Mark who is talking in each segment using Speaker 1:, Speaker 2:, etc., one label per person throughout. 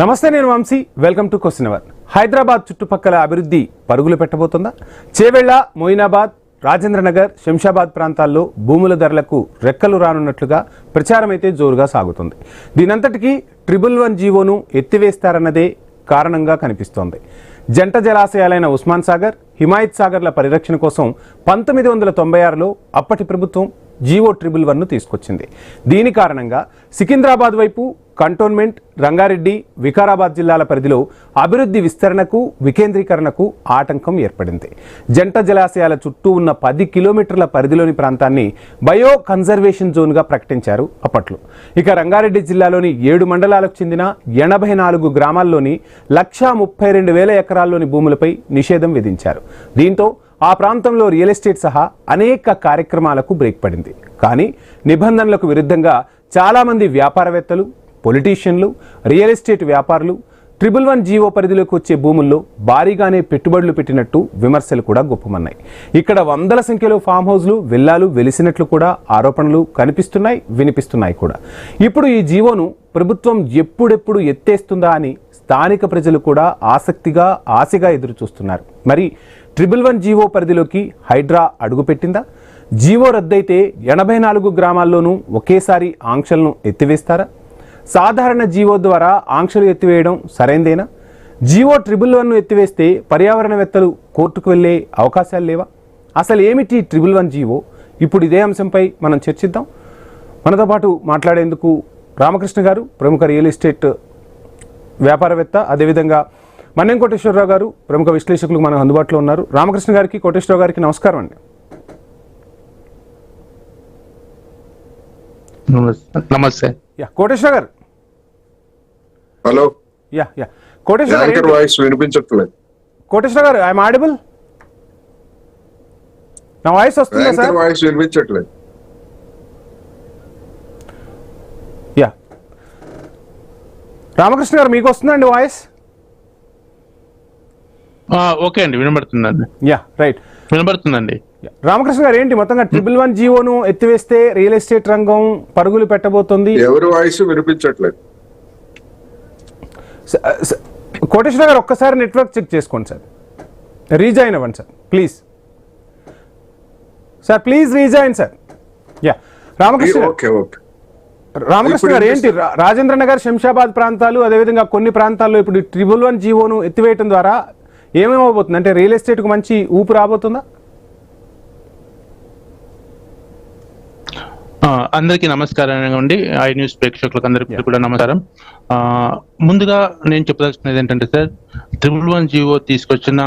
Speaker 1: నమస్తే, నేను Vamsi. Welcome to question hour. Hyderabad చుట్టుపక్కల అభివృద్ధి పరుగులు పెట్టబోతుందా? చేవెళ్ల, మొయినాబాద్, రాజేంద్రనగర్, శంషాబాద్ ప్రాంతాల్లో భూముల ధరలకు రెక్కలు రానున్నట్లుగా ప్రచారం అయితే జోరుగా సాగుతుంది. దీనంతటికీ 111 జీవోను ఎత్తివేస్తారన్నదే కారణంగా కనిపిస్తోంది. జంట జలాశయాలైన ఉస్మాన్ సాగర్, హిమాయత్ సాగర్ల పరిరక్షణ కోసం 1996లో అప్పటి ప్రభుత్వం జీవో 111ను తీసుకొచ్చింది. దీని కారణంగా సికింద్రాబాద్ వైపు కంటోన్మెంట్, రంగారెడ్డి, వికారాబాద్ జిల్లాల పరిధిలో అభివృద్ధి విస్తరణకు, వికేంద్రీకరణకు ఆటంకం ఏర్పడింది. జంట జలాశయాల చుట్టూ ఉన్న 10 కిలోమీటర్ల పరిధిలోని ప్రాంతాన్ని బయో కన్జర్వేషన్ జోన్గా ప్రకటించారు అప్పట్లో. ఇక రంగారెడ్డి జిల్లాలోని 7 మండలాలకు చెందిన 84 గ్రామాల్లోని 132,000 ఎకరాల్లోని భూములపై నిషేధం విధించారు. దీంతో ఆ ప్రాంతంలో రియల్ ఎస్టేట్ సహా అనేక కార్యక్రమాలకు బ్రేక్ పడింది. కానీ నిబంధనలకు విరుద్ధంగా చాలామంది వ్యాపారవేత్తలు, పొలిటీషియన్లు, రియల్ ఎస్టేట్ వ్యాపారులు 111 జీవో పరిధిలోకి వచ్చే భూముల్లో భారీగానే పెట్టుబడులు పెట్టినట్టు విమర్శలు కూడా గుప్పమన్నాయి. ఇక్కడ వందల సంఖ్యలో ఫామ్ హౌస్లు, విల్లాలు వెలిసినట్లు కూడా ఆరోపణలు కనిపిస్తున్నాయి, వినిపిస్తున్నాయి కూడా. ఇప్పుడు ఈ జీవోను ప్రభుత్వం ఎప్పుడెప్పుడు ఎత్తేస్తుందా అని స్థానిక ప్రజలు కూడా ఆసక్తిగా, ఆశగా ఎదురు చూస్తున్నారు. మరి 111 జీవో పరిధిలోకి హైడ్రా అడుగుపెట్టిందా? జీవో రద్దయితే 84 గ్రామాల్లోనూ ఒకేసారి ఆంక్షలను ఎత్తివేస్తారా? సాధారణ జీవో ద్వారా ఆంక్షలు ఎత్తివేయడం సరైందేనా? జీవో 111ను ఎత్తివేస్తే పర్యావరణవేత్తలు కోర్టుకు వెళ్లే అవకాశాలు లేవా? అసలు ఏమిటి 111 జీవో? ఇప్పుడు ఇదే అంశంపై మనం చర్చిద్దాం. మనతో పాటు మాట్లాడేందుకు రామకృష్ణ గారు, ప్రముఖ రియల్ ఎస్టేట్ వ్యాపారవేత్త, అదేవిధంగా మన్నెం కోటేశ్వరరావు గారు, ప్రముఖ విశ్లేషకులు మనకు అందుబాటులో ఉన్నారు. రామకృష్ణ గారికి, కోటేశ్వరరావు గారికి నమస్కారం అండి.
Speaker 2: నమస్తే.
Speaker 1: కోటేశ్వర గారు.
Speaker 3: హలో.
Speaker 1: కోటేశ్వర గారు
Speaker 3: వాయిస్ వినిపించట్లేదు.
Speaker 1: కోటేశ్వర గారు, ఐఎమ్ ఆడిబుల్? నా వాయిస్ వస్తుందా సార్?
Speaker 3: వాయిస్ వినిపించట్లేదు.
Speaker 1: రామకృష్ణ గారు, మీకు వస్తుందండి వాయిస్?
Speaker 2: ఓకే అండి, వినబడుతుందండి.
Speaker 1: రైట్,
Speaker 2: వినబడుతుందండి.
Speaker 1: రామకృష్ణ గారు, ఏంటి మొత్తంగా 111 జీవోను ఎత్తివేస్తే రియల్ ఎస్టేట్ రంగం పరుగులు పెట్టబోతుంది?
Speaker 3: ఎవరి వాయిస్ వినిపించట్లేదు.
Speaker 1: కోటేశ్వర గారు, ఒక్కసారి నెట్వర్క్ చెక్ చేసుకోండి సార్. రీజాయిన్ అవ్వండి sir, please. Sir please rejoin sir. Ramakrishna గారు, ఏంటి రాజేంద్ర నగర్, శంషాబాద్ ప్రాంతాలు, అదేవిధంగా కొన్ని ప్రాంతాల్లో ఇప్పుడు 111 జీవోను ఎత్తివేయటం ద్వారా ఏమేమవబోతుంది? అంటే రియల్ ఎస్టేట్కు మంచి ఊపు రాబోతుందా?
Speaker 2: అందరికీ నమస్కారం అండి. ఐ న్యూస్ ప్రేక్షకులకు అందరికీ కూడా నమస్కారం. ముందుగా నేను చెప్పదలుచుకున్నది ఏంటంటే సార్, 111 జీవో తీసుకొచ్చిన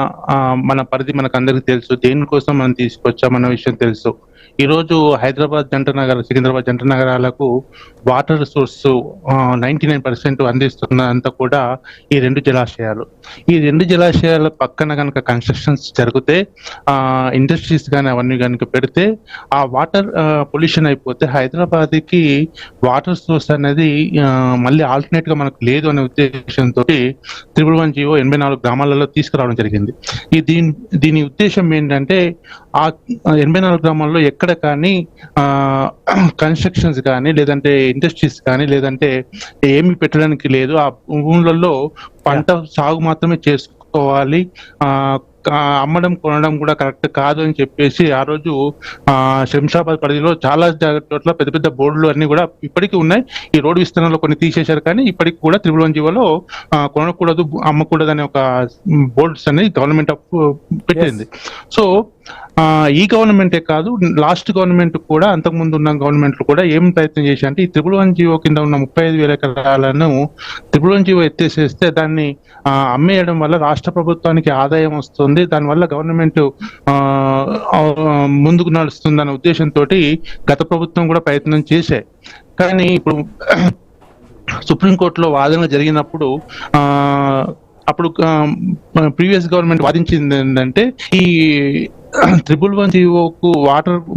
Speaker 2: మన పరిధి మనకు అందరికీ తెలుసు. దేనికోసం మనం తీసుకొచ్చామన్న విషయం తెలుసు. ఈరోజు హైదరాబాద్ జంట నగర, సికింద్రాబాద్ జంట నగరాలకు వాటర్ సోర్స్ 99% అందిస్తున్నంత కూడా ఈ 2 జలాశయాలు. ఈ 2 జలాశయాల పక్కన కనుక కన్స్ట్రక్షన్స్ జరిగితే, ఇండస్ట్రీస్ కానీ అవన్నీ కనుక పెడితే, ఆ వాటర్ పొల్యూషన్ అయిపోతే హైదరాబాద్కి వాటర్ సోర్స్ అనేది మళ్ళీ ఆల్టర్నేట్ గా మనకు లేదు అనే ఉద్దేశంతో 111 జీవో 84 గ్రామాలలో తీసుకురావడం జరిగింది. దీని ఉద్దేశం ఏంటంటే, ఆ 84 గ్రామాల్లో ఎక్కడ కానీ కన్స్ట్రక్షన్స్ కానీ, లేదంటే ఇండస్ట్రీస్ కానీ, లేదంటే ఏమి పెట్టడానికి లేదు. ఆ భూములలో పంట సాగు మాత్రమే చేసుకోవాలి. అమ్మడం, కొనడం కూడా కరెక్ట్ కాదు అని చెప్పేసి ఆ రోజు శంషాబాద్ పరిధిలో చాలా చోట్ల పెద్ద పెద్ద బోర్డులు అన్ని కూడా ఇప్పటికీ ఉన్నాయి. ఈ రోడ్డు విస్తరణలో కొన్ని తీసేశారు, కానీ ఇప్పటికి కూడా 111 జీవోలో కొనకూడదు, అమ్మకూడదు అనే ఒక బోర్డ్స్ అనేది గవర్నమెంట్ పెట్టింది. సో ఈ గవర్నమెంటే కాదు, లాస్ట్ గవర్నమెంట్ కూడా, అంతకుముందు ఉన్న గవర్నమెంట్లు కూడా ఏం ప్రయత్నం చేశారంటే, ఈ 111 జీవో కింద ఉన్న 35,000 ఎకరాలను 111 జీవో ఎత్తేసేస్తే దాన్ని అమ్మేయడం వల్ల రాష్ట్ర ప్రభుత్వానికి ఆదాయం వస్తుంది, దానివల్ల గవర్నమెంట్ ముందుకు నడుస్తుందన్న ఉద్దేశంతో గత ప్రభుత్వం కూడా ప్రయత్నం చేశాయి. కానీ ఇప్పుడు సుప్రీంకోర్టులో వాదన జరిగినప్పుడు అప్పుడు ప్రీవియస్ గవర్నమెంట్ వాదించింది ఏంటంటే, ఈ 111 జీవోకు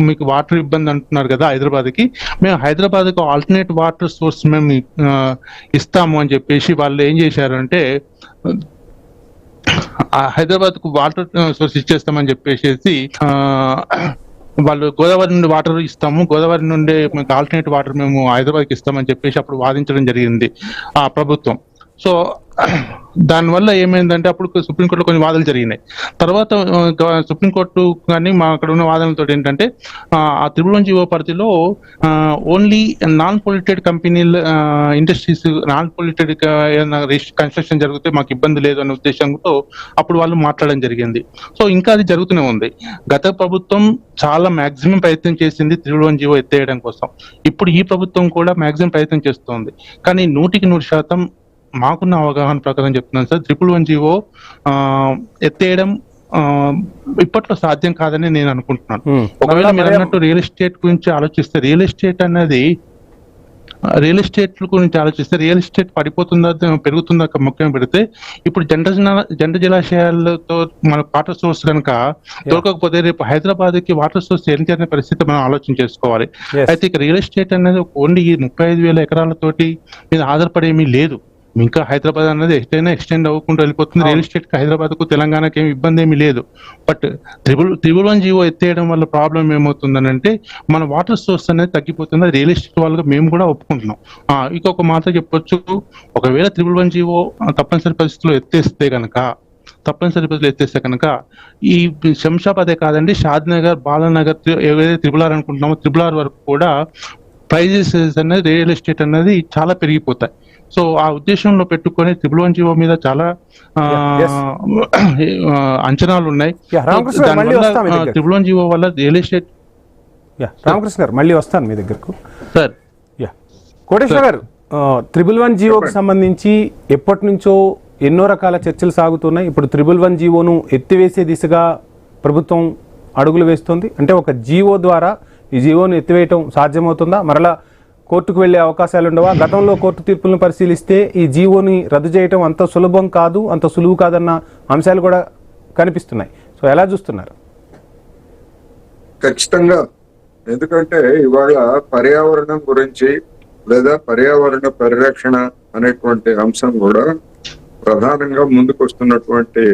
Speaker 2: మీకు వాటర్ ఇబ్బంది అంటున్నారు కదా హైదరాబాద్కి, మేము హైదరాబాద్కు ఆల్టర్నేట్ వాటర్ సోర్స్ మేము ఇస్తాము అని చెప్పేసి వాళ్ళు ఏం చేశారంటే, హైదరాబాద్కు వాటర్ సోర్స్ ఇచ్చేస్తామని చెప్పేసి వాళ్ళు గోదావరి నుండి వాటర్ ఇస్తాము, గోదావరి నుండి మీకు ఆల్టర్నేట్ వాటర్ మేము హైదరాబాద్కి ఇస్తామని చెప్పేసి అప్పుడు వాదించడం జరిగింది ఆ ప్రభుత్వం. సో దానివల్ల ఏమైందంటే అప్పుడు సుప్రీంకోర్టులో కొన్ని వాదనలు జరిగినాయి. తర్వాత సుప్రీంకోర్టు కానీ మా అక్కడ ఉన్న వాదనలతో ఏంటంటే ఆ 1 జీవో పరిధిలో ఓన్లీ నాన్ పొల్యూటెడ్ కంపెనీలు ఇండస్ట్రీస్ నాన్ పొల్యూటెడ్ ఏదైనా కన్స్ట్రక్షన్ జరిగితే మాకు ఇబ్బంది లేదు అనే ఉద్దేశంతో అప్పుడు వాళ్ళు మాట్లాడడం జరిగింది. సో ఇంకా అది జరుగుతూనే ఉంది. గత ప్రభుత్వం చాలా మాక్సిమం ప్రయత్నం చేసింది 1 జీవో ఎత్తేయడం కోసం. ఇప్పుడు ఈ ప్రభుత్వం కూడా మాక్సిమం ప్రయత్నం చేస్తోంది. కానీ 100% మాకున్న అవగాహన ప్రకారం చెప్తున్నాను సార్, 1 జీవో ఎత్తేయడం ఇప్పట్లో సాధ్యం కాదని నేను అనుకుంటున్నాను. ఒకవేళ మీరు అన్నట్టు రియల్ ఎస్టేట్ గురించి ఆలోచిస్తే రియల్ ఎస్టేట్ గురించి ఆలోచిస్తే రియల్ ఎస్టేట్ పడిపోతుందా పెరుగుతుందా ముఖ్యం పెడితే ఇప్పుడు జంట జలాశయాలతో మన వాటర్ సోర్స్ కనుక దొరకకపోతే రేపు హైదరాబాద్ కి వాటర్ సోర్స్ ఏంటి అనే పరిస్థితి మనం ఆలోచన చేసుకోవాలి. అయితే ఇక రియల్ ఎస్టేట్ అనేది ఓన్లీ 35,000 ఎకరాలతోటి మీద ఆధారపడేమీ లేదు. ఇంకా హైదరాబాద్ అనేది ఎక్స్టెండ్ అవ్వకుండా వెళ్ళిపోతుంది. రియల్ ఎస్టేట్ కి హైదరాబాద్ కు తెలంగాణకి ఏమి ఇబ్బంది ఏమీ లేదు. బట్ 1 జీవో ఎత్తేయడం వల్ల ప్రాబ్లం ఏమవుతుందని అంటే మన వాటర్ సోర్స్ అనేది తగ్గిపోతుంది. రియల్ ఎస్టేట్ వాళ్ళగా మేము కూడా ఒప్పుకుంటున్నాం. ఇంకొక మాట చెప్పొచ్చు, ఒకవేళ 1 జీవో తప్పనిసరి పరిస్థితుల్లో ఎత్తేస్తే కనుక ఈ శంషాబాదే కాదండి, షాద్నగర్, బాలానగర్ ఏవైతే 3R అనుకుంటున్నామో 3R వరకు కూడా ప్రైజెస్ అనేది రియల్ ఎస్టేట్ అనేది చాలా పెరిగిపోతాయి. సో ఆ ఉద్దేశంలో పెట్టుకొని 1 జీవో మీద చాలా అంచనాలు ఉన్నాయి. 1 జీవో వల్ల రియల్ ఎస్టేట్.
Speaker 1: రామకృష్ణ గారు మళ్ళీ వస్తాను మీ దగ్గరకు
Speaker 2: సార్.
Speaker 1: కోటేశ్వర గారు, 1 జీవోకి సంబంధించి ఎప్పటి నుంచో ఎన్నో రకాల చర్చలు సాగుతున్నాయి. ఇప్పుడు 1 జీవోను ఎత్తివేసే దిశగా ప్రభుత్వం అడుగులు వేస్తుంది. అంటే ఒక జీవో ద్వారా ఈ జీవోను ఎత్తివేయటం సాధ్యమవుతుందా? మరలా కోర్టుకు వెళ్లే అవకాశాలు ఉండవా? గతంలో కోర్టు తీర్పులను పరిశీలిస్తే ఈ జీవోని రద్దు చేయటం అంత సులభం కాదు, అంత సులువు కాదన్న అంశాలు కూడా కనిపిస్తున్నాయి. సో ఎలా చూస్తున్నారు?
Speaker 3: ఖచ్చితంగా. ఎందుకంటే ఇవాళ పర్యావరణం గురించి లేదా పర్యావరణ పరిరక్షణ అనేటువంటి అంశం కూడా ప్రధానంగా ముందుకు వస్తున్నటువంటి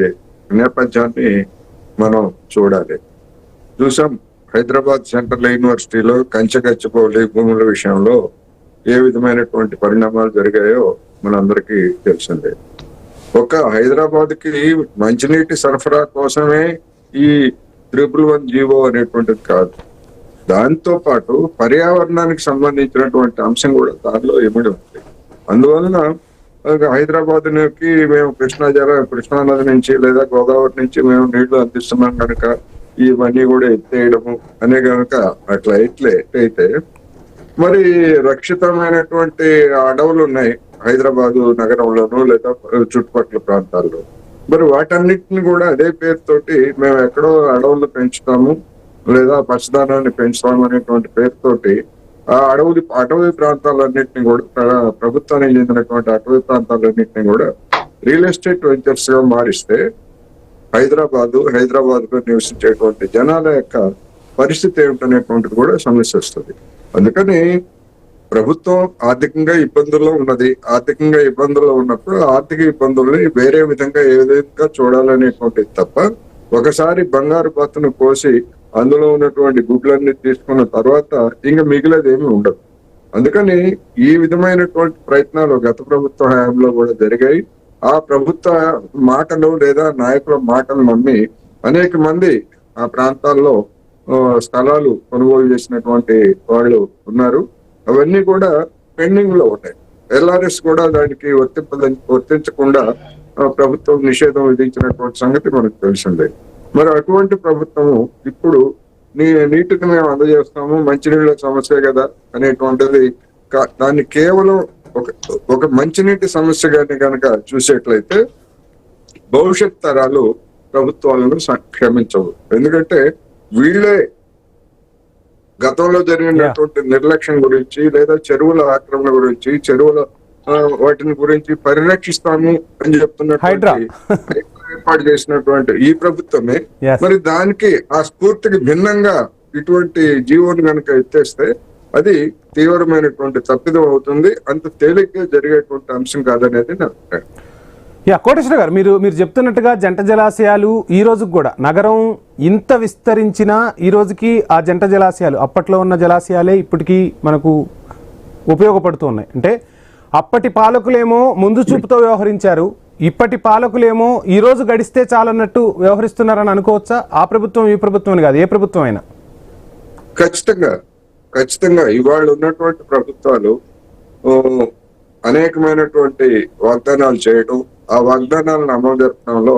Speaker 3: నేపథ్యాన్ని మనం చూడాలి. చూసాం హైదరాబాద్ సెంట్రల్ యూనివర్సిటీలో కంచగచ్చిబౌలి భూముల విషయంలో ఏ విధమైనటువంటి పరిణామాలు జరిగాయో మనందరికీ తెలిసిందే. ఒక హైదరాబాద్ కి మంచినీటి సరఫరా కోసమే ఈ 111 జీవో అనేటువంటిది కాదు, దాంతో పాటు పర్యావరణానికి సంబంధించినటువంటి అంశం కూడా దానిలో ఇమిడి ఉంది. అందువలన హైదరాబాద్ కి మేము కృష్ణా నది నుంచి లేదా గోదావరి నుంచి మేము నీళ్లు అందిస్తున్నాం కనుక ఇవన్నీ కూడా ఎత్తేయడము అనే కనుక అట్లా ఎట్లయితే మరి రక్షితమైనటువంటి అడవులు ఉన్నాయి హైదరాబాదు నగరంలోనూ లేదా చుట్టుపక్కల ప్రాంతాల్లో. మరి వాటన్నిటిని కూడా అదే పేరుతోటి మేము ఎక్కడో అడవులు పెంచుతాము లేదా పచ్చదనాన్ని పెంచుతాము అనేటువంటి పేరుతోటి ఆ అటవీ ప్రాంతాలన్నింటినీ కూడా ప్రభుత్వానికి చెందినటువంటి అటవీ ప్రాంతాలన్నింటినీ కూడా రియల్ ఎస్టేట్ వెంచర్స్ గా మారిస్తే హైదరాబాద్ లో నివసించేటువంటి జనాల యొక్క పరిస్థితి ఏమిటనేటువంటిది కూడా సమస్య వస్తుంది. అందుకని ప్రభుత్వం ఆర్థికంగా ఇబ్బందుల్లో ఉన్నది. ఆర్థికంగా ఇబ్బందుల్లో ఉన్నప్పుడు ఆర్థిక ఇబ్బందుల్ని వేరే విధంగా ఏ విధంగా చూడాలనేటువంటిది తప్ప ఒకసారి బంగారు బాతును కోసి అందులో ఉన్నటువంటి గుడ్లన్నీ తీసుకున్న తర్వాత ఇంకా మిగిలేది ఏమీ ఉండదు. అందుకని ఈ విధమైనటువంటి ప్రయత్నాలు గత ప్రభుత్వ హయాంలో కూడా జరిగాయి. ఆ ప్రభుత్వ మాటలు లేదా నాయకుల మాటలు నమ్మి అనేక మంది ఆ ప్రాంతాల్లో స్థలాలు కొనుగోలు చేసినటువంటి వాళ్ళు ఉన్నారు. అవన్నీ కూడా పెండింగ్ లో ఉన్నాయి. LRS కూడా దానికి వర్తించకుండా ప్రభుత్వం నిషేధం విధించినటువంటి సంగతి మనకు తెలిసిందే. మరి అటువంటి ప్రభుత్వము ఇప్పుడు నీటికి మేము అందజేస్తాము, మంచినీళ్ళ సమస్య కదా అనేటువంటిది దాన్ని కేవలం ఒక మంచినీటి సమస్యగానే కనుక చూసేట్లయితే భవిష్యత్ తరాలు ప్రభుత్వాలను క్షమించవు. ఎందుకంటే వీళ్ళే గతంలో జరిగినటువంటి నిర్లక్ష్యం గురించి లేదా చెరువుల ఆక్రమణ గురించి వాటిని గురించి పరిరక్షిస్తాము అని చెప్తున్నటువంటి ఏర్పాటు చేసినటువంటి ఈ ప్రభుత్వమే మరి దానికి ఆ స్ఫూర్తికి భిన్నంగా ఇటువంటి జీవోని కనుక ఎత్తేస్తే అది తీవ్రమైనటువంటి తప్పిదం అవుతుంది. అంత తేలిగ్గా జరిగేటువంటి అంశం కాదనేది నా అభిప్రాయం.
Speaker 1: కోటేశ్వర గారు, మీరు చెప్తున్నట్టుగా జంట జలాశయాలు ఈ రోజుకి కూడా నగరం ఇంత విస్తరించినా ఈ రోజుకి ఆ జంట జలాశయాలు అప్పట్లో ఉన్న జలాశయాలే ఇప్పటికీ మనకు ఉపయోగపడుతూ ఉన్నాయి. అంటే అప్పటి పాలకులేమో ముందు చూపుతో వ్యవహరించారు, ఇప్పటి పాలకులేమో ఈ రోజు గడిస్తే చాలన్నట్టు వ్యవహరిస్తున్నారని అనుకోవచ్చా? ఆ ప్రభుత్వం ఈ ప్రభుత్వం అని కాదు, ఏ ప్రభుత్వం అయినా.
Speaker 3: ఖచ్చితంగా ఇవాళ ఉన్నటువంటి ప్రభుత్వాలు అనేకమైనటువంటి వాగ్దానాలు చేయడం, ఆ వాగ్దానాలను అమలు జరపడంలో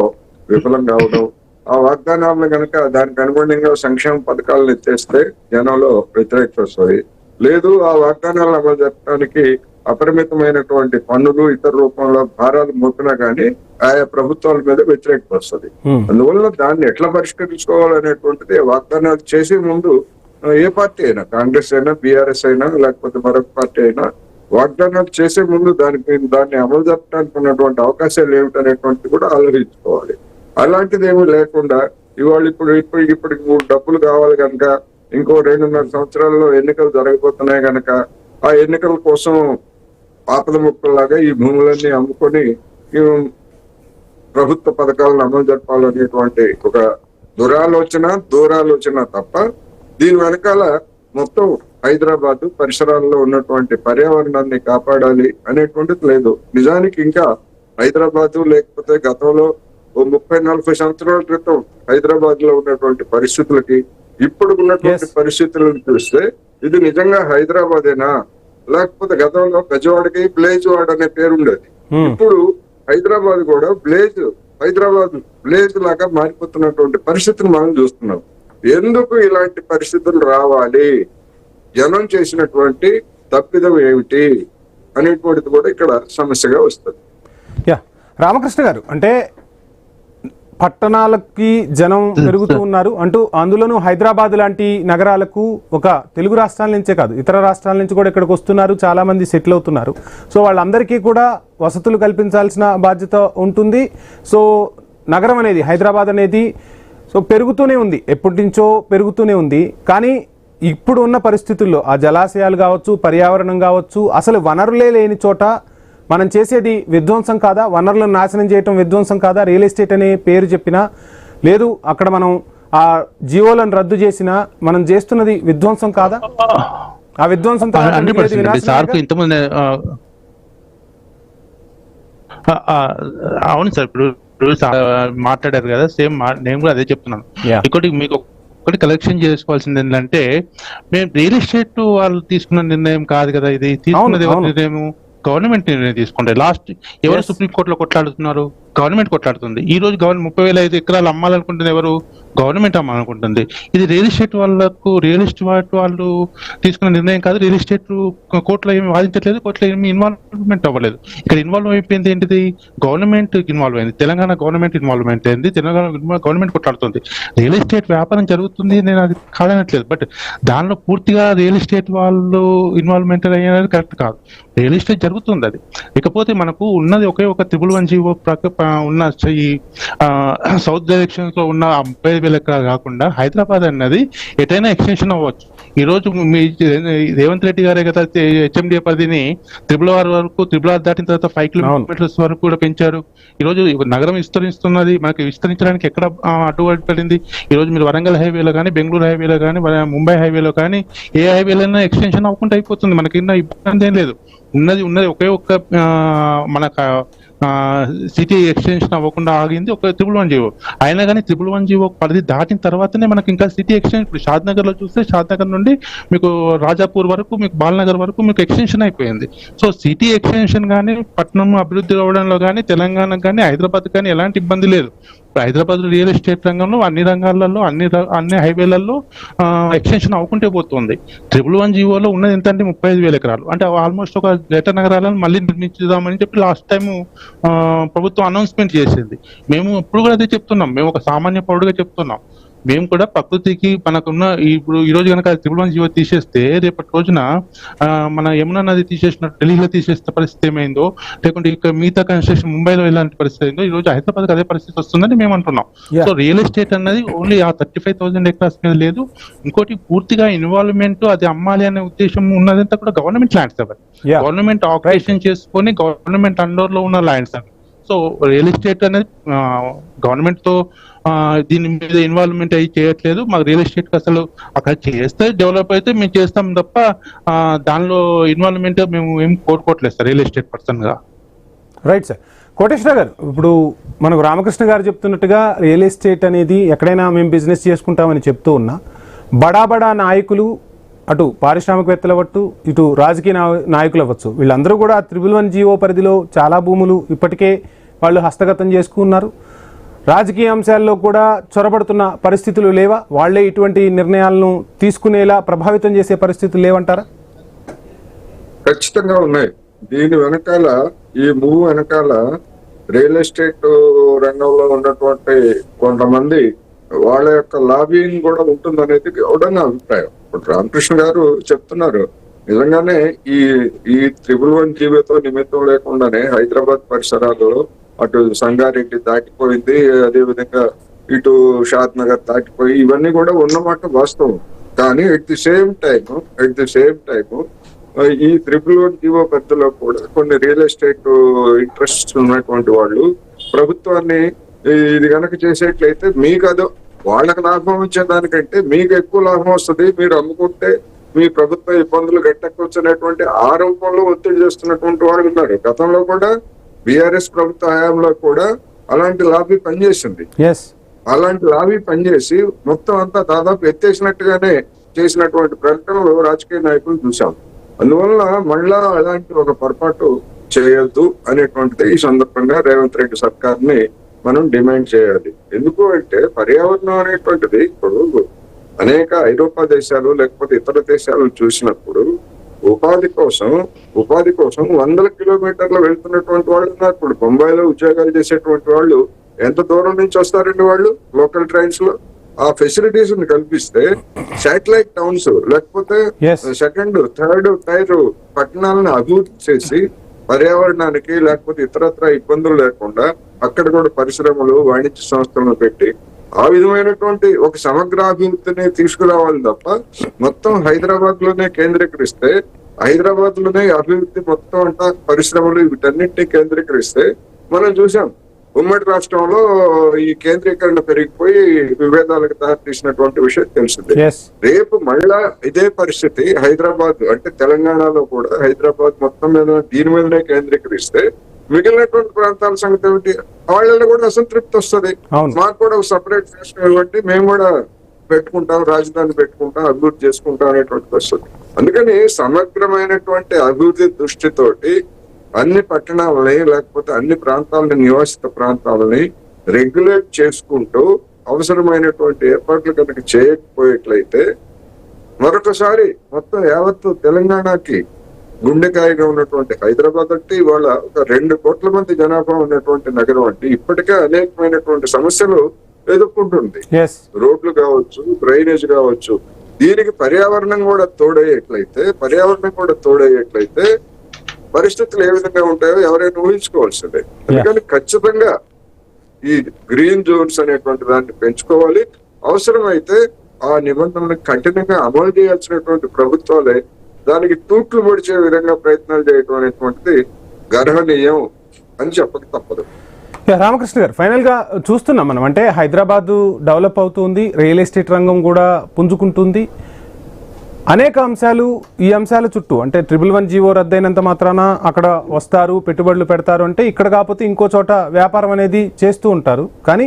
Speaker 3: విఫలం కావడం, ఆ వాగ్దానాలను కనుక దానికి అనుగుణంగా సంక్షేమ పథకాలను ఎత్తేస్తే జనంలో వ్యతిరేకత వస్తుంది. లేదు, ఆ వాగ్దానాలను అమలు జరపడానికి అపరిమితమైనటువంటి పన్నులు ఇతర రూపంలో భారాలు మోపినా కానీ ఆయా ప్రభుత్వాల మీద వ్యతిరేకత వస్తుంది. అందువల్ల దాన్ని ఎట్లా పరిష్కరించుకోవాలనేటువంటిది వాగ్దానాలు చేసే ముందు ఏ పార్టీ అయినా, కాంగ్రెస్ అయినా, బీఆర్ఎస్ అయినా, లేకపోతే మరొక పార్టీ అయినా, వాగ్దానాలు చేసే ముందు దాన్ని అమలు జరపడానికి ఉన్నటువంటి అవకాశాలు ఏమిటనేటువంటిది కూడా ఆలోచించుకోవాలి. అలాంటిది ఏమీ లేకుండా ఇవాళ ఇప్పుడు డబ్బులు కావాలి కనుక ఇంకో 2.5 సంవత్సరాల్లో ఎన్నికలు జరగబోతున్నాయి కనుక ఆ ఎన్నికల కోసం ఆపద ముక్కల్లాగా ఈ భూములన్నీ అమ్ముకొని ప్రభుత్వ పథకాలను అమలు జరపాలనేటువంటి ఒక దూరాలోచన తప్ప దీని వెనకాల మొత్తం హైదరాబాద్ పరిసరాల్లో ఉన్నటువంటి పర్యావరణాన్ని కాపాడాలి అనేటువంటిది లేదు. నిజానికి ఇంకా హైదరాబాద్ లేకపోతే గతంలో 30-40 సంవత్సరాల క్రితం హైదరాబాద్ లో ఉన్నటువంటి పరిస్థితులకి ఇప్పుడు ఉన్నటువంటి పరిస్థితులను చూస్తే ఇది నిజంగా హైదరాబాదేనా, లేకపోతే గతంలో గజవాడకి బ్లేజ్వాడ్ అనే పేరు ఉండేది. ఇప్పుడు హైదరాబాద్ కూడా హైదరాబాద్ బ్లేజ్ లాగా మారిపోతున్నటువంటి పరిస్థితిని మనం చూస్తున్నాం. ఎందుకు ఇలాంటి పరిస్థితులు రావాలి, జనం చేసినటువంటి తప్పిదం ఏమిటి అనేటువంటిది కూడా ఇక్కడ సమస్యగా వస్తుంది.
Speaker 1: రామకృష్ణ గారు, అంటే పట్టణాలకి జనం పెరుగుతూ ఉన్నారు అంటూ, అందులోనూ హైదరాబాద్ లాంటి నగరాలకు ఒక తెలుగు రాష్ట్రాల నుంచే కాదు ఇతర రాష్ట్రాల నుంచి కూడా ఇక్కడికి వస్తున్నారు, చాలా మంది సెటిల్ అవుతున్నారు. సో వాళ్ళందరికీ కూడా వసతులు కల్పించాల్సిన బాధ్యత ఉంటుంది. సో నగరం అనేది, హైదరాబాద్ అనేది సో పెరుగుతూనే ఉంది, ఎప్పటి నుంచో పెరుగుతూనే ఉంది. కానీ ఇప్పుడు ఉన్న పరిస్థితుల్లో ఆ జలాశయాలు కావచ్చు, పర్యావరణం కావచ్చు, అసలు వనరులే లేని చోట మనం చేసేది విధ్వంసం కాదా? వనరులను నాశనం చేయటం విధ్వంసం కాదా? రియల్ ఎస్టేట్ అనే పేరు చెప్పినా లేదు, అక్కడ మనం ఆ జీవోలను రద్దు చేసినా మనం చేస్తున్నది విధ్వంసం కాదా? ఆ విధ్వంసం
Speaker 2: అవును సార్, ఇప్పుడు మాట్లాడారు కదా, సేమ్ నేను కూడా అదే చెప్తున్నాను. ఇంకోటి మీకు ఒకటి కలెక్షన్ చేసుకోవాల్సింది ఏంటంటే, మేము రియల్ ఎస్టేట్ వాళ్ళు తీసుకున్న నిర్ణయం కాదు కదా, ఇది తీసుకున్నది ఎవరి నిర్ణయం? గవర్నమెంట్ నిర్ణయం తీసుకుంటారు. లాస్ట్ ఎవరు సుప్రీంకోర్టులో కొట్లాడుతున్నారు? గవర్నమెంట్ కొట్లాడుతుంది. ఈ రోజు గవర్నమెంట్ 30,005 ఎకరాలు అమ్మాలనుకుంటుంది, ఎవరు? గవర్నమెంట్ అమ్మాలనుకుంటుంది. ఇది రియల్ ఎస్టేట్ వాళ్ళు తీసుకున్న నిర్ణయం కాదు. రియల్ ఎస్టేట్ కోర్టులో ఏమి వాదించట్లేదు, కోర్టులో ఏమి ఇన్వాల్వ్మెంట్ అవ్వలేదు. ఇక్కడ ఇన్వాల్వ్ అయిపోయింది ఏంటిది? గవర్నమెంట్ ఇన్వాల్వ్ అయింది, తెలంగాణ గవర్నమెంట్ ఇన్వాల్వ్మెంట్ అయింది, తెలంగాణ గవర్నమెంట్ కొట్లాడుతుంది. రియల్ ఎస్టేట్ వ్యాపారం జరుగుతుంది, నేను అది కాదనట్లేదు. బట్ దానిలో పూర్తిగా రియల్ ఎస్టేట్ వాళ్ళు ఇన్వాల్వ్మెంట్ అయ్యేది కరెక్ట్ కాదు. రియల్ ఎస్టేట్ జరుగుతుంది అది. ఇకపోతే మనకు ఉన్నది ఒకే ఒక 111 జీవో ఉన్న ఈ సౌత్ డైరెక్షన్స్ లో ఉన్న 30,000 ఎకరాలు కాకుండా హైదరాబాద్ అన్నది ఎటైనా ఎక్స్టెన్షన్ అవ్వచ్చు. ఈ రోజు మీ రేవంత్ రెడ్డి గారే కదా హెచ్ఎండిఏ పరిధిని 666 వరకు, 666 దాటిన తర్వాత 5 కిలోమీటర్స్ వరకు కూడా పెంచారు. ఈ రోజు నగరం విస్తరిస్తున్నది, మనకి విస్తరించడానికి ఎక్కడ అడ్డుపడింది? ఈ రోజు మీరు వరంగల్ హైవేలో కానీ, బెంగళూరు హైవేలో కానీ, ముంబై హైవేలో కానీ, ఏ హైవేలైనా ఎక్స్టెన్షన్ అవ్వకుండా అయిపోతుంది. మనకి ఇబ్బంది ఏం లేదు. ఉన్నది ఒకే ఒక్క మన సిటీ ఎక్స్టెన్షన్ అవ్వకుండా ఆగింది ఒక 111 జీవో. అయినా కానీ 111 జీవో పరిధి దాటిన తర్వాతనే మనకి ఇంకా సిటీ ఎక్స్టెన్షన్. ఇప్పుడు షాద్ నగర్ లో చూస్తే షాద్ నగర్ నుండి మీకు రాజాపూర్ వరకు, మీకు బాలనగర్ వరకు మీకు ఎక్స్టెన్షన్ అయిపోయింది. సో సిటీ ఎక్స్టెన్షన్ కానీ, పట్టణం అభివృద్ధి అవ్వడంలో కానీ, తెలంగాణకు కానీ, హైదరాబాద్ కానీ ఎలాంటి ఇబ్బంది లేదు. హైదరాబాద్ రియల్ ఎస్టేట్ రంగంలో అన్ని రంగాలలో, అన్ని హైవేలలో ఎక్స్టెన్షన్ అవ్వకుంటే పోతుంది. 111 జీవోలో ఉన్నది ఎంత అంటే 35,000 ఎకరాలు. అంటే ఆల్మోస్ట్ ఒక జట నగరాలను మళ్ళీ నిర్మించుదామని చెప్పి లాస్ట్ టైం ప్రభుత్వం అనౌన్స్మెంట్ చేసింది. మేము ఇప్పుడు కూడా అదే చెప్తున్నాం, మేము ఒక సామాన్య పౌరుడుగా చెప్తున్నాం. మేము కూడా ప్రకృతికి మనకున్న ఇప్పుడు ఈ రోజు కనుక 111 జీవో తీసేస్తే రేపటి రోజున మన యమునా నది తీసేసినట్టు ఢిల్లీలో తీసేసిన పరిస్థితి ఏమైందో, లేకుంటే ఇక్కడ మిగతా కన్స్ట్రక్షన్ ముంబైలో ఎలాంటి పరిస్థితి అయిందో ఈ రోజు హైదరాబాద్ అదే పరిస్థితి వస్తుందని మేము అంటున్నాం. సో రియల్ ఎస్టేట్ అన్నది ఓన్లీ ఆ 35,000 ఎకరాస్ మీద లేదు. ఇంకోటి పూర్తిగా ఇన్వాల్వ్మెంట్, అది అమ్మాలి అనే ఉద్దేశం ఉన్నదంతా కూడా గవర్నమెంట్ ల్యాండ్స్ అవి. గవర్నమెంట్ ఆపరేషన్ చేసుకొని గవర్నమెంట్ అండర్ లో ఉన్న ల్యాండ్స్ అవి. సో రియల్ ఎస్టేట్ అనేది గవర్నమెంట్ తో దీని మీద ఇన్వాల్వ్మెంట్ అయ్యి చేయట్లేదు. మాకు రియల్ ఎస్టేట్ అసలు అక్కడ చేస్తే డెవలప్ అయితే మేము చేస్తాం తప్ప దానిలో ఇన్వాల్వ్మెంట్ మేము ఏం కోరుకోవట్లేదు సార్ రియల్ ఎస్టేట్ పర్సన్ గా.
Speaker 1: Right sir. కోటేశ్వర గారు, ఇప్పుడు మనకు రామకృష్ణ గారు చెప్తున్నట్టుగా రియల్ ఎస్టేట్ అనేది ఎక్కడైనా మేము బిజినెస్ చేసుకుంటామని చెప్తూ ఉన్నా బడా బడా నాయకులు, అటు పారిశ్రామికవేత్తలు అవ్వచ్చు, ఇటు రాజకీయ నాయకులు అవ్వచ్చు, వీళ్ళందరూ కూడా 111 జీవో పరిధిలో చాలా భూములు ఇప్పటికే వాళ్ళు హస్తగతం చేసుకున్నారు. రాజకీయ అంశాల్లో కూడా చొరబడుతున్న పరిస్థితులు లేవా? వాళ్లే ఇటువంటి నిర్ణయాలను తీసుకునేలా ప్రభావితం చేసే పరిస్థితులు లేవంటారా?
Speaker 3: ఖచ్చితంగా ఉన్నాయి. దీని వెనకాల, ఈ మూవ్ వెనకాల రియల్ ఎస్టేట్ రంగంలో ఉన్నటువంటి కొంతమంది వాళ్ళ యొక్క లాబింగ్ కూడా ఉంటుందనేది గౌడంగా అభిప్రాయం. ఇప్పుడు రామకృష్ణ గారు చెప్తున్నారు, నిజంగానే ఈ 111 జీవోతో నిమిత్తం లేకుండానే హైదరాబాద్ పరిసరాలలో అటు సంగారెడ్డి దాటిపోయింది, అదే విధంగా ఇటు షాద్ నగర్ దాటిపోయి ఇవన్నీ కూడా ఉన్నమాట వాస్తవం. కానీ అట్ ది సేమ్ టైమ్ ఈ 111 జీవో పరిధిలో కూడా కొన్ని రియల్ ఎస్టేట్ ఇంట్రెస్ట్ ఉన్నటువంటి వాళ్ళు ప్రభుత్వాన్ని ఇది కనుక చేసేట్లయితే మీకు అదో వాళ్ళకి లాభం వచ్చేదానికంటే మీకు ఎక్కువ లాభం వస్తుంది, మీరు అమ్ముకుంటే మీ ప్రభుత్వ ఇబ్బందులు గట్టెక్కొచ్చు అనేటువంటి ఆరోపణలు ఒత్తిడి చేస్తున్నటువంటి వాళ్ళు ఉన్నారు. గతంలో కూడా బీఆర్ఎస్ ప్రభుత్వ హయాంలో కూడా అలాంటి లాబీ పనిచేసింది. అలాంటి లాబీ పనిచేసి మొత్తం అంతా దాదాపు ఎత్తేసినట్టుగానే చేసినటువంటి ప్రకటనలు రాజకీయ నాయకులు చూసాం. అందువల్ల మళ్ళా అలాంటి ఒక పొరపాటు చేయొద్దు అనేటువంటిది ఈ సందర్భంగా రేవంత్ రెడ్డి సర్కార్ని మనం డిమాండ్ చేయాలి. ఎందుకు అంటే పర్యావరణం అనేటువంటిది ఇప్పుడు అనేక ఐరోపా దేశాలు లేకపోతే ఇతర దేశాలు చూసినప్పుడు ఉపాధి కోసం 100 కిలోమీటర్లు వెళ్తున్నటువంటి వాళ్ళు ఉన్నారు. ఇప్పుడు బొంబాయిలో ఉద్యోగాలు చేసేటువంటి వాళ్ళు ఎంత దూరం నుంచి వస్తారండి? వాళ్ళు లోకల్ ట్రైన్స్ లో ఆ ఫెసిలిటీస్ కల్పిస్తే శాటిలైట్ టౌన్స్ లేకపోతే సెకండ్ థర్డ్ టైర్ పట్టణాలను అభివృద్ధి చేసి పర్యావరణానికి లేకపోతే ఇతరత్ర ఇబ్బందులు లేకుండా అక్కడ కూడా పరిశ్రమలు, వాణిజ్య సంస్థలను పెట్టి ఆ విధమైనటువంటి ఒక సమగ్ర అభివృద్ధిని తీసుకురావాలి తప్ప మొత్తం హైదరాబాద్ లోనే కేంద్రీకరిస్తే, హైదరాబాద్ లోనే అభివృద్ధి మొత్తం అంతా పరిశ్రమలు వీటన్నింటినీ కేంద్రీకరిస్తే మనం చూసాం ఉమ్మడి రాష్ట్రంలో ఈ కేంద్రీకరణ పెరిగిపోయి విభేదాలకు దారితీసినటువంటి విషయం తెలిసింది. రేపు మళ్ళా ఇదే పరిస్థితి హైదరాబాద్ అంటే తెలంగాణలో కూడా హైదరాబాద్ మొత్తం మీద దీని మీదనే కేంద్రీకరిస్తే మిగిలినటువంటి ప్రాంతాల సంగతి ఏమిటి? వాళ్ళలో కూడా అసంతృప్తి వస్తుంది. మాకు కూడా ఒక సపరేట్ ఫ్యాషన్ ఇవ్వండి, మేము కూడా పెట్టుకుంటాం, రాజధాని పెట్టుకుంటాం, అభివృద్ధి చేసుకుంటాం అనేటువంటి వస్తుంది. అందుకని సమగ్రమైనటువంటి అభివృద్ధి దృష్టితోటి అన్ని పట్టణాలని లేకపోతే అన్ని ప్రాంతాలని, నివాసిత ప్రాంతాలని రెగ్యులేట్ చేసుకుంటూ అవసరమైనటువంటి ఏర్పాట్లు కనుక చేయకపోయేట్లయితే మరొకసారి మొత్తం యావత్తు తెలంగాణకి గుండెకాయగా ఉన్నటువంటి హైదరాబాద్ అంటే ఇవాళ ఒక 2 కోట్ల మంది జనాభా ఉన్నటువంటి నగరం అంటే ఇప్పటికే అనేకమైనటువంటి సమస్యలు ఎదుర్కొంటుంది. రోడ్లు కావచ్చు, డ్రైనేజ్ కావచ్చు, దీనికి పర్యావరణం కూడా తోడయ్యేట్లయితే పరిస్థితులు ఏ విధంగా ఉంటాయో ఎవరైనా ఊహించుకోవాల్సిందే. అందుకని ఖచ్చితంగా ఈ గ్రీన్ జోన్స్ అనేటువంటి దాన్ని పెంచుకోవాలి. అవసరమైతే ఆ నిబంధనలను కఠినంగా అమలు చేయాల్సినటువంటి ప్రభుత్వాలే దానికి తూట్లు పొడిచే విధంగా ప్రయత్నాలు చేయడం అనేటువంటిది గర్హనీయం అని చెప్పక తప్పదు.
Speaker 1: రామకృష్ణ గారు, ఫైనల్ గా చూస్తున్నాం మనం, అంటే హైదరాబాద్ డెవలప్ అవుతుంది, రియల్ ఎస్టేట్ రంగం కూడా పుంజుకుంటుంది, అనేక అంశాలు ఈ అంశాల చుట్టూ, అంటే 111 జీవో రద్దయినంత మాత్రాన అక్కడ వస్తారు, పెట్టుబడులు పెడతారు అంటే ఇక్కడ కాకపోతే ఇంకో చోట వ్యాపారం అనేది చేస్తూ ఉంటారు. కానీ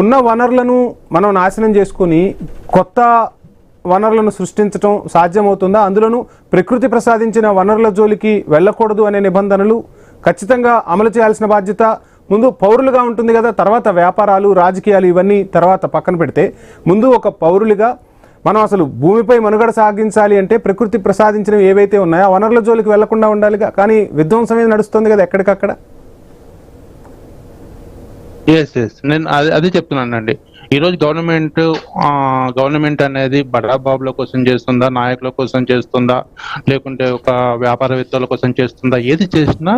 Speaker 1: ఉన్న వనరులను మనం నాశనం చేసుకుని కొత్త వనరులను సృష్టించడం సాధ్యమవుతుందా? అందులోనూ ప్రకృతి ప్రసాదించిన వనరుల జోలికి వెళ్ళకూడదు అనే నిబంధనలు ఖచ్చితంగా అమలు చేయాల్సిన బాధ్యత ముందు పౌరులుగా ఉంటుంది కదా. తర్వాత వ్యాపారాలు, రాజకీయాలు ఇవన్నీ తర్వాత పక్కన పెడితే ముందు ఒక పౌరులుగా మనం అసలు భూమిపై మనుగడ సాగించాలి అంటే ప్రకృతి ప్రసాదించినవి ఏవైతే ఉన్నాయో ఆ వనరుల జోలికి వెళ్లకుండా ఉండాలిగా. కానీ విధ్వంసం ఏది నడుస్తుంది కదా ఎక్కడికక్కడ.
Speaker 2: నేను అదే చెప్తున్నానండి. ఈ రోజు గవర్నమెంట్ అనేది బడా బాబుల కోసం చేస్తుందా, నాయకుల కోసం చేస్తుందా, లేకుంటే ఒక వ్యాపారవేత్తల కోసం చేస్తుందా? ఏది చేసినా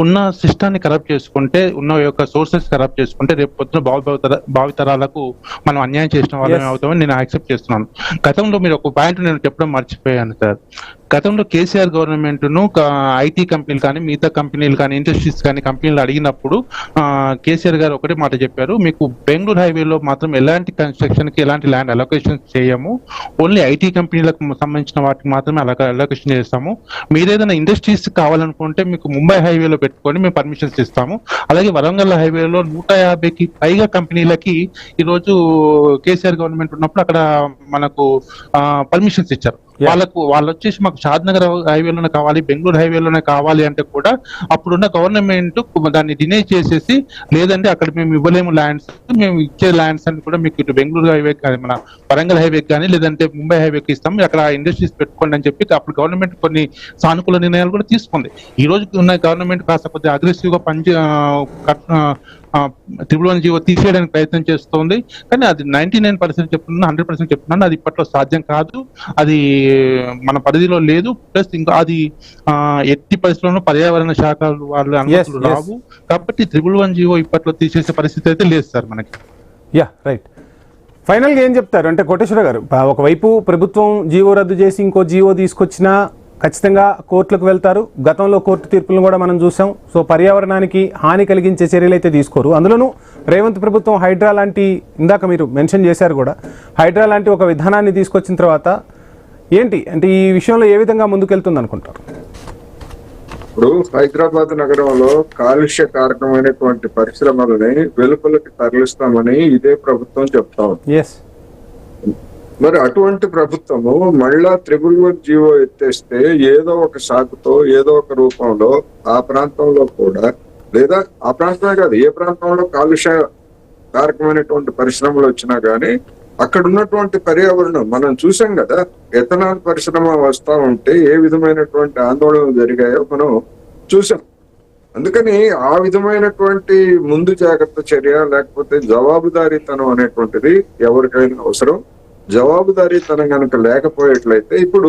Speaker 2: ఉన్న సిస్టాన్ని కరప్ట్ చేసుకుంటే, ఉన్న యొక్క సోర్సెస్ కరప్ట్ చేసుకుంటే రేపు పొద్దున భావితరాలకు మనం అన్యాయం చేసిన వాళ్ళమే అవుతామని నేను యాక్సెప్ట్ చేస్తున్నాను. గతంలో మీరు ఒక పాయింట్ నేను చెప్పడం మర్చిపోయాను సార్. గతంలో కేసీఆర్ గవర్నమెంట్ ను ఐటీ కంపెనీలు కానీ మిగతా కంపెనీలు కానీ ఇండస్ట్రీస్ కానీ కంపెనీలు అడిగినప్పుడు కేసీఆర్ గారు ఒకటే మాట చెప్పారు, మీకు బెంగళూరు హైవేలో మాత్రం ఎలాంటి కన్స్ట్రక్షన్ కి ఎలాంటి ల్యాండ్ అలొకేషన్ చేయము, ఓన్లీ ఐటీ కంపెనీలకు సంబంధించిన వాటికి మాత్రమే అలొకేషన్ చేస్తాము. మీరు ఏదైనా ఇండస్ట్రీస్ కావాలనుకుంటే మీకు ముంబై హైవేలో పెట్టుకొని మేము పర్మిషన్స్ ఇస్తాము. అలాగే వరంగల్ హైవేలో 150కి పైగా కంపెనీలకి ఈరోజు కేసీఆర్ గవర్నమెంట్ ఉన్నప్పుడు అక్కడ మనకు పర్మిషన్స్ ఇచ్చారు. వాళ్ళు వచ్చేసి మాకు షాద్నగర్ హైవేలోనే కావాలి, బెంగళూరు హైవేలోనే కావాలి అంటే కూడా అప్పుడున్న గవర్నమెంట్ దాన్ని డినై చేసేసి, లేదంటే అక్కడ మేము ఇవ్వలేము ల్యాండ్స్, మేము ఇచ్చే ల్యాండ్స్ అని కూడా మీకు ఇటు బెంగళూరు హైవే కానీ మన వరంగల్ హైవేకి కానీ లేదంటే ముంబై హైవేకి ఇస్తాం, అక్కడ ఇండస్ట్రీస్ పెట్టుకోండి అని చెప్పి అప్పుడు గవర్నమెంట్ కొన్ని సానుకూల నిర్ణయాలు కూడా తీసుకుంది. ఈ రోజు ఉన్న గవర్నమెంట్ కాస్త కొద్దిగా అగ్రెసివ్ గా ట్రిపుల్ జీవో తీసేయడానికి ప్రయత్నం చేస్తోంది. కానీ అది 99% చెప్తున్నాను, 100% చెప్తున్నాను, అది ఇప్పట్లో సాధ్యం కాదు, అది మన పరిధిలో లేదు. ప్లస్ ఇంకా అది ఎట్టి పరిస్థితుల్లో పర్యావరణ శాఖ వాళ్ళు అనుమతులు రావు. కాబట్టి 111 జీవో ఇప్పట్లో తీసేసే పరిస్థితి అయితే లేదు సార్ మనకి.
Speaker 1: రైట్. ఫైనల్గా ఏం చెప్తారు అంటే కోటేశ్వర గారు, ఒకవైపు ప్రభుత్వం జీవో రద్దు చేసి ఇంకో జీవో తీసుకొచ్చినా ఖచ్చితంగా కోర్టులకు వెళ్తారు. గతంలో కోర్టు తీర్పులను కూడా మనం చూసాం. సో పర్యావరణానికి హాని కలిగించే చర్యలు అయితే తీసుకోరు. అందులోనూ రేవంత్ ప్రభుత్వం హైడ్రా లాంటి, ఇందాక మీరు మెన్షన్ చేశారు కూడా, హైడ్రా లాంటి ఒక విధానాన్ని తీసుకొచ్చిన తర్వాత ఏంటి అంటే ఈ విషయంలో ఏ విధంగా ముందుకెళ్తుంది అనుకుంటారు?
Speaker 3: ఇప్పుడు హైదరాబాద్ నగరంలో కాలుష్య కారకమైనటువంటి పరిశ్రమలని వెలుపలకి తరలిస్తామని ఇదే ప్రభుత్వం చెప్తా ఉంది. మరి అటువంటి ప్రభుత్వము మళ్ళా 111 జీవో ఎత్తేస్తే ఏదో ఒక సాకుతో ఏదో ఒక రూపంలో ఆ ప్రాంతంలో కూడా, లేదా ఆ ప్రాంతమే కాదు ఏ ప్రాంతంలో కాలుష్య కారకమైనటువంటి పరిశ్రమలు వచ్చినా గానీ అక్కడ ఉన్నటువంటి పర్యావరణం మనం చూసాం కదా, ఎథనాల్ పరిశ్రమ వస్తా ఉంటే ఏ విధమైనటువంటి ఆందోళనలు జరిగాయో మనం చూసాం. అందుకని ఆ విధమైనటువంటి ముందు జాగ్రత్త చర్య లేకపోతే జవాబుదారీతనం అనేటువంటిది ఎవరికైనా అవసరం. జవాబుదారీతనం కనుక లేకపోయేట్లయితే ఇప్పుడు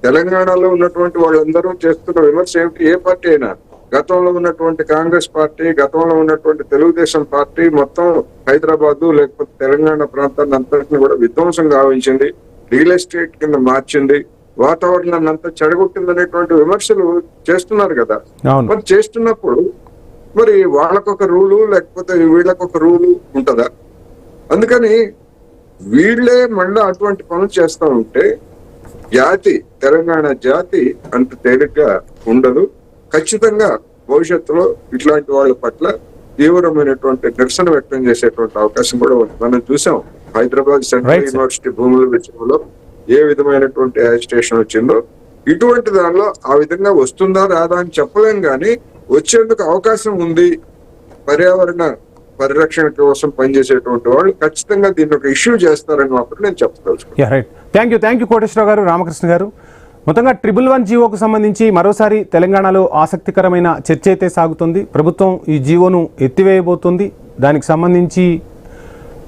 Speaker 3: తెలంగాణలో ఉన్నటువంటి వాళ్ళందరూ చేస్తున్న విమర్శ ఏమిటి? ఏ పార్టీ అయినా, గతంలో ఉన్నటువంటి కాంగ్రెస్ పార్టీ, గతంలో ఉన్నటువంటి తెలుగుదేశం పార్టీ మొత్తం హైదరాబాద్ లేకపోతే తెలంగాణ ప్రాంతాన్ని అంతటిని కూడా విధ్వంసం గావించింది, రియల్ ఎస్టేట్ కింద మార్చింది, వాతావరణాన్ని అంతా చెడగొట్టింది అనేటువంటి విమర్శలు చేస్తున్నారు కదా. మరి చేస్తున్నప్పుడు మరి వాళ్ళకొక రూలు లేకపోతే వీళ్ళకొక రూలు ఉంటుందా? అందుకని వీళ్ళే మళ్ళీ అటువంటి పనులు చేస్తా ఉంటే జాతి, తెలంగాణ జాతి అంత తేలిగ్గా ఉండదు. ఖచ్చితంగా భవిష్యత్తులో ఇట్లాంటి వాళ్ళ పట్ల తీవ్రమైనటువంటి నిరసన వ్యక్తం చేసేటువంటి అవకాశం కూడా ఉంది. మనం చూసాం హైదరాబాద్ సెంట్రల్ యూనివర్సిటీ భూముల విషయంలో ఏ విధమైనటువంటి యాజిటేషన్ వచ్చిందో. ఇటువంటి దానిలో ఆ విధంగా వస్తుందా రాదా అని చెప్పలేం, కానీ వచ్చేందుకు అవకాశం ఉంది. పర్యావరణ పరిరక్షణ కోసం పనిచేసేటువంటి వాళ్ళు ఖచ్చితంగా దీన్ని ఒక ఇష్యూ చేస్తారని మాత్రం నేను చెప్తాను.
Speaker 1: థ్యాంక్ యూ కోటేశ్వరరావు గారు, రామకృష్ణ గారు. మొత్తంగా 111 జీవోకు సంబంధించి మరోసారి తెలంగాణలో ఆసక్తికరమైన చర్చ అయితే సాగుతుంది. ప్రభుత్వం ఈ జీవోను ఎత్తివేయబోతుంది, దానికి సంబంధించి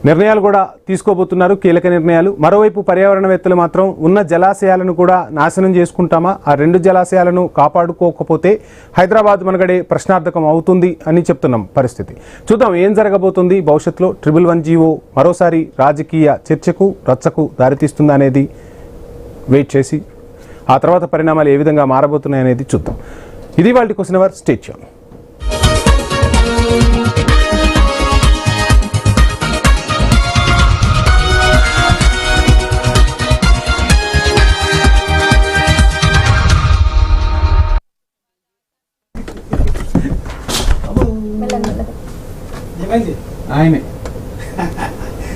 Speaker 1: నిర్ణయాలు కూడా తీసుకోబోతున్నారు, కీలక నిర్ణయాలు. మరోవైపు పర్యావరణవేత్తలు మాత్రం ఉన్న జలాశయాలను కూడా నాశనం చేసుకుంటామా, ఆ 2 జలాశయాలను కాపాడుకోకపోతే హైదరాబాద్ మనగడే ప్రశ్నార్థకం అవుతుంది అని చెప్తున్నాం పరిస్థితి. చూద్దాం ఏం జరగబోతుంది భవిష్యత్తులో. 111 జీవో మరోసారి రాజకీయ చర్చకు, రచ్చకు దారితీస్తుందా అనేది వెయిట్ చేసి ఆ తర్వాత పరిణామాలు ఏ విధంగా మారబోతున్నాయి అనేది చూద్దాం. ఇది వాళ్ళ క్వశ్చన్ అవర్. Stay tune.